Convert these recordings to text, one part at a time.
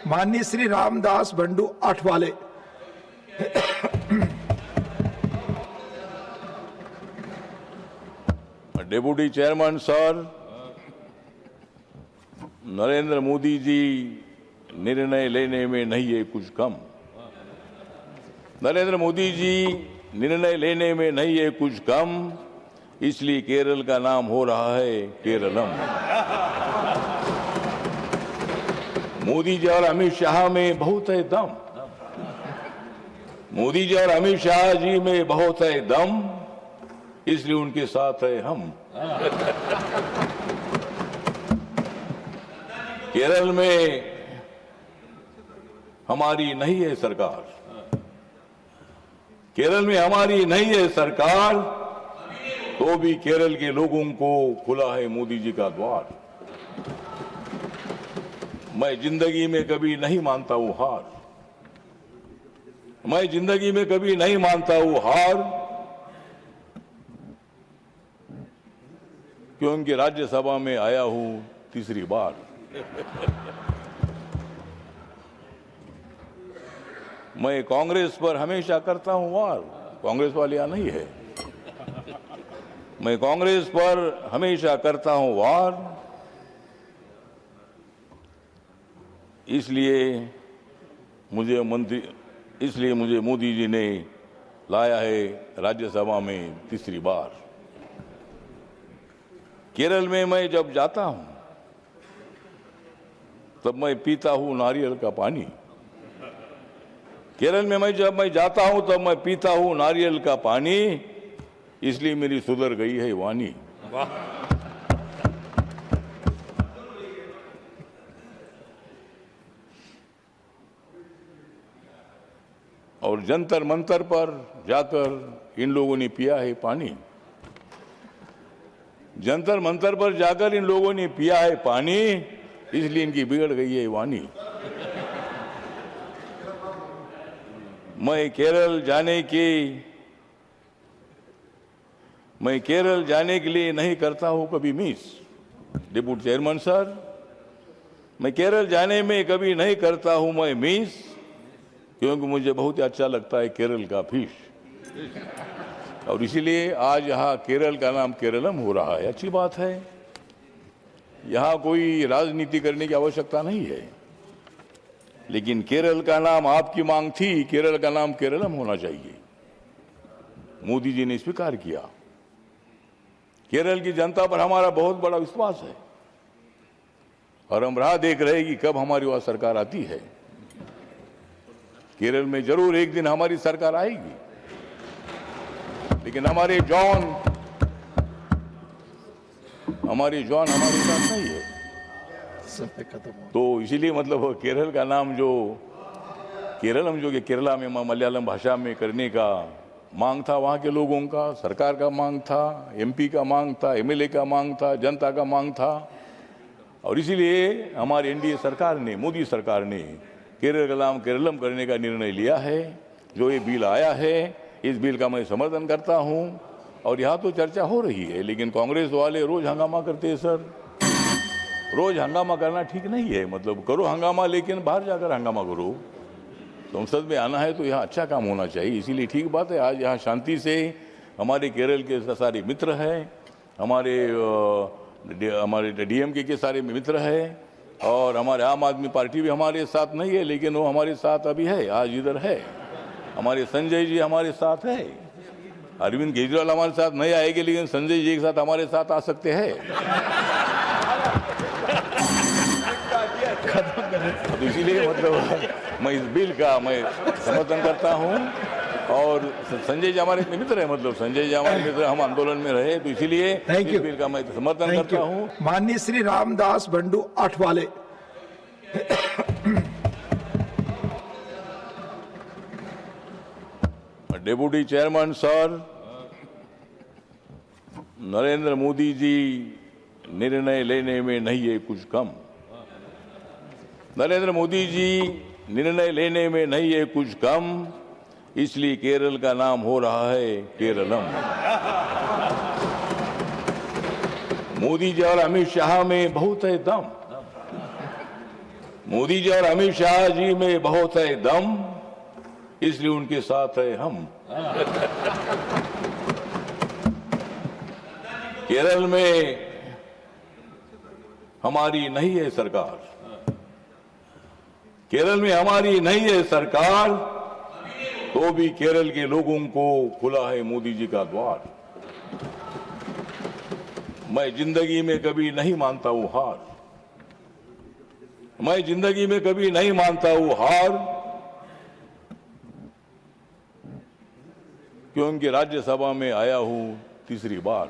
माननीय Shri Ramdas Bandu Athawale. Deputy chairman sir, Narendra Modi ji निर्णय लेने में नहीं है कुछ कम। नरेंद्र मोदी जी निर्णय लेने में नहीं है कुछ कम, इसलिए केरल का नाम हो रहा है केरलम। मोदी जी और अमित शाह में बहुत है दम। मोदी जी और अमित शाह जी में बहुत है दम, इसलिए उनके साथ है हम। केरल में हमारी नहीं है सरकार, केरल में हमारी नहीं है सरकार, तो भी केरल के लोगों को खुला है मोदी जी का द्वार। मैं जिंदगी में कभी नहीं मानता हूं हार, मैं जिंदगी में कभी नहीं मानता हूं हार, क्योंकि राज्यसभा में आया हूं तीसरी बार। मैं कांग्रेस पर हमेशा करता हूं वार, कांग्रेस वाले यहां नहीं है। मैं कांग्रेस पर हमेशा करता हूं वार, इसलिए मुझे मोदी जी ने लाया है राज्यसभा में तीसरी बार। केरल में मैं जब जाता हूं तब मैं पीता हूं नारियल का पानी। केरल में जब मैं जाता हूं तब मैं पीता हूं नारियल का पानी, इसलिए मेरी सुधर गई है वाणी। और जंतर मंतर पर जाकर इन लोगों ने पिया है पानी। जंतर मंतर पर जाकर इन लोगों ने पिया है पानी, इसलिए इनकी बिगड़ गई है वाणी। मैं केरल जाने के लिए नहीं करता हूं कभी मिस। डिप्टी चेयरमैन सर, मैं केरल जाने में कभी नहीं करता हूं मैं मिस, क्योंकि मुझे बहुत अच्छा लगता है केरल का फिश। और इसीलिए आज यहाँ केरल का नाम केरलम हो रहा है। अच्छी बात है, यहाँ कोई राजनीति करने की आवश्यकता नहीं है, लेकिन केरल का नाम आपकी मांग थी, केरल का नाम केरलम होना चाहिए। मोदी जी ने स्वीकार किया। केरल की जनता पर हमारा बहुत बड़ा विश्वास है और हम राह देख रहे हैं कि कब हमारी वहां सरकार आती है। केरल में जरूर एक दिन हमारी सरकार आएगी, लेकिन हमारे जॉन हमारे साथ नहीं है। तो इसीलिए मतलब केरल का नाम जो केरलम जो कि केरला में मलयालम भाषा में करने का मांग था, वहाँ के लोगों का, सरकार का मांग था, एमपी का मांग था, एमएलए का मांग था, जनता का मांग था। और इसीलिए हमारी एनडीए सरकार ने, मोदी सरकार ने केरल का नाम केरलम करने का निर्णय लिया है। जो ये बिल आया है, इस बिल का मैं समर्थन करता हूं। और यहाँ तो चर्चा हो रही है, लेकिन कांग्रेस वाले रोज हंगामा करते हैं सर। रोज हंगामा करना ठीक नहीं है, मतलब करो हंगामा, लेकिन बाहर जाकर हंगामा करो। संसद में आना है तो यहाँ अच्छा काम होना चाहिए। इसीलिए ठीक बात है, आज यहाँ शांति से हमारे केरल के सारे मित्र हैं, हमारे डीएमके के सारे मित्र हैं, और हमारे आम आदमी पार्टी भी हमारे साथ नहीं है, लेकिन वो हमारे साथ अभी है, आज इधर है। हमारे संजय जी हमारे साथ है। अरविंद केजरीवाल हमारे साथ नहीं आएंगे, लेकिन संजय जी के साथ हमारे साथ आ सकते हैं। तो इसीलिए मतलब मैं इस बिल का मैं समर्थन करता हूं। और संजय जी हमारे मित्र है, मतलब संजय जी हमारे मित्र, हम आंदोलन में रहे, तो इसीलिए इस बिल का मैं समर्थन करता हूं। माननीय Shri Ramdas Bandu Athawale. Deputy chairman sir, Narendra Modi ji निर्णय लेने में नहीं है कुछ कम। नरेंद्र मोदी जी निर्णय लेने में नहीं है कुछ कम, इसलिए केरल का नाम हो रहा है केरलम। मोदी जी और अमित शाह में बहुत है दम। मोदी जी और अमित शाह जी में बहुत है दम, इसलिए उनके साथ है हम। केरल में हमारी नहीं है सरकार, केरल में हमारी नहीं है सरकार, तो भी केरल के लोगों को खुला है मोदी जी का द्वार। मैं जिंदगी में कभी नहीं मानता हूं हार, मैं जिंदगी में कभी नहीं मानता हूं हार, क्योंकि राज्यसभा में आया हूं तीसरी बार।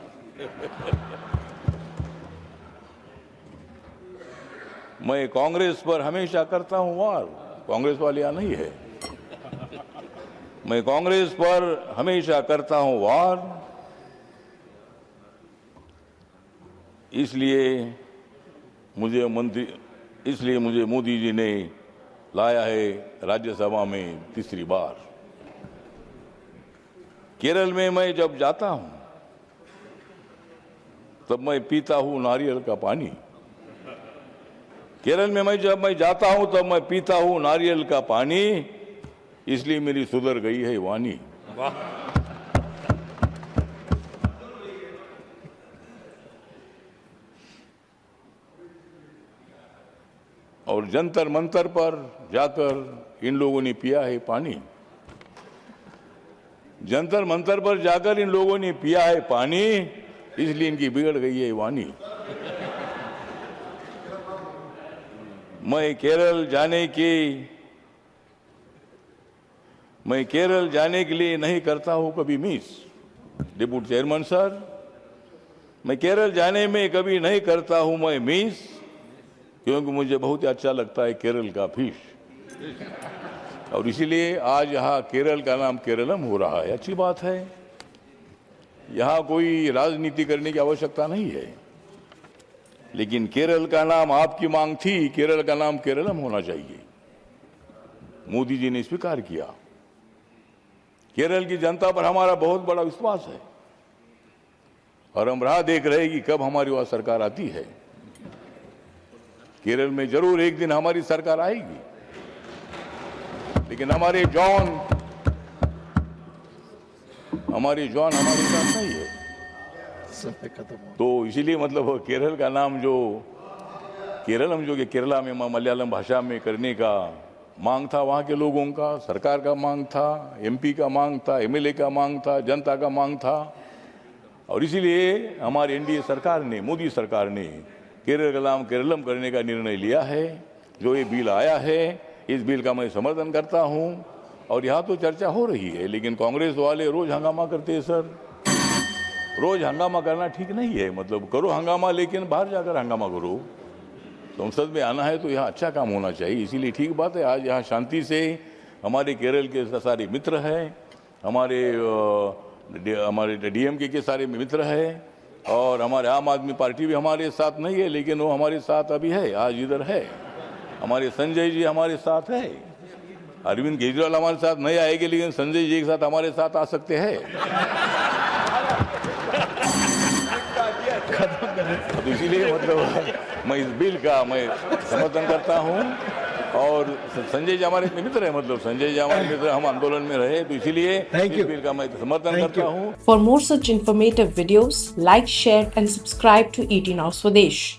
मैं कांग्रेस पर हमेशा करता हूं वार, कांग्रेस वाले यहां नहीं है। मैं कांग्रेस पर हमेशा करता हूं वार, इसलिए मुझे मोदी जी ने लाया है राज्यसभा में तीसरी बार। केरल में मैं जब जाता हूं तब मैं पीता हूं नारियल का पानी। केरल में जब मैं जाता हूं तब मैं पीता हूं नारियल का पानी, इसलिए मेरी सुधर गई है वाणी। और जंतर मंतर पर जाकर इन लोगों ने पिया है पानी, जंतर मंतर पर जाकर इन लोगों ने पिया है पानी, इसलिए इनकी बिगड़ गई है वाणी। मैं केरल जाने के लिए नहीं करता हूं कभी मिस। डिप्टी चेयरमैन सर, मैं केरल जाने में कभी नहीं करता हूं मैं मिस, क्योंकि मुझे बहुत ही अच्छा लगता है केरल का फिश। और इसीलिए आज यहाँ केरल का नाम केरलम हो रहा है, अच्छी बात है। यहाँ कोई राजनीति करने की आवश्यकता नहीं है, लेकिन केरल का नाम आपकी मांग थी, केरल का नाम केरलम होना चाहिए। मोदी जी ने स्वीकार किया। केरल की जनता पर हमारा बहुत बड़ा विश्वास है और हम राह देख रहे हैं कि कब हमारी वहां सरकार आती है। केरल में जरूर एक दिन हमारी सरकार आएगी, लेकिन हमारे जॉन हमारे साथ नहीं है। तो इसीलिए मतलब केरल का नाम जो केरलम जो कि केरला में मलयालम भाषा में करने का मांग था, वहाँ के लोगों का, सरकार का मांग था, एमपी का मांग था, एमएलए का मांग था, जनता का मांग था। और इसीलिए हमारी एनडीए सरकार ने, मोदी सरकार ने केरल का नाम केरलम करने का निर्णय लिया है। जो ये बिल आया है, इस बिल का मैं समर्थन करता हूं। और यहाँ तो चर्चा हो रही है, लेकिन कांग्रेस वाले रोज हंगामा करते हैं सर। रोज हंगामा करना ठीक नहीं है, मतलब करो हंगामा, लेकिन बाहर जाकर हंगामा करो। संसद में आना है तो यहाँ अच्छा काम होना चाहिए, इसीलिए ठीक बात है। आज यहाँ शांति से हमारे केरल के सारे मित्र हैं, हमारे डीएमके के सारे मित्र हैं, और हमारे आम आदमी पार्टी भी हमारे साथ नहीं है, लेकिन वो हमारे साथ अभी है, आज इधर है। हमारे संजय जी हमारे साथ है। अरविंद केजरीवाल हमारे साथ नहीं आएंगे, लेकिन संजय जी के साथ हमारे साथ आ सकते हैं। तो इसीलिए मतलब मैं इस बिल का मैं समर्थन करता हूं। और संजय जी हमारे मित्र है, मतलब संजय जी हमारे मित्र, हम आंदोलन में रहे, तो इसीलिए इस बिल का मैं समर्थन करता हूं। For more such informative videos, like, share and subscribe to ET Now Swadesh.